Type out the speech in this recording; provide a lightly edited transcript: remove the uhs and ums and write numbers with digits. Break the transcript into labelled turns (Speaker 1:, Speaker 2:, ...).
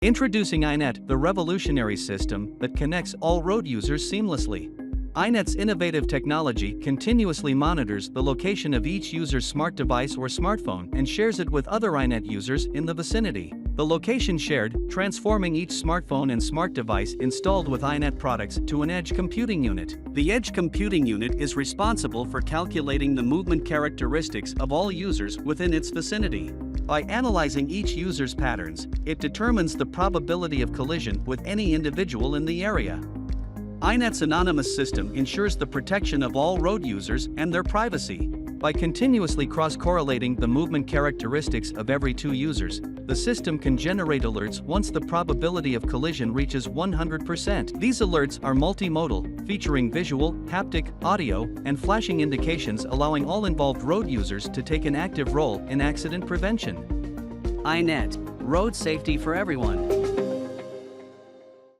Speaker 1: Introducing iNet, the revolutionary system that connects all road users seamlessly. iNet's innovative technology continuously monitors the location of each user's smart device or smartphone and shares it with other iNet users in the vicinity. The location shared, transforming each smartphone and smart device installed with iNet products to an edge computing unit. The edge computing unit is responsible for calculating the movement characteristics of all users within its vicinity. By analyzing each user's patterns, it determines the probability of collision with any individual in the area. iNet's anonymous system ensures the protection of all road users and their privacy. By continuously cross-correlating the movement characteristics of every two users, the system can generate alerts once the probability of collision reaches 100%. These alerts are multimodal, featuring visual, haptic, audio, and flashing indications, allowing all involved road users to take an active role in accident prevention.
Speaker 2: iNet, road safety for everyone.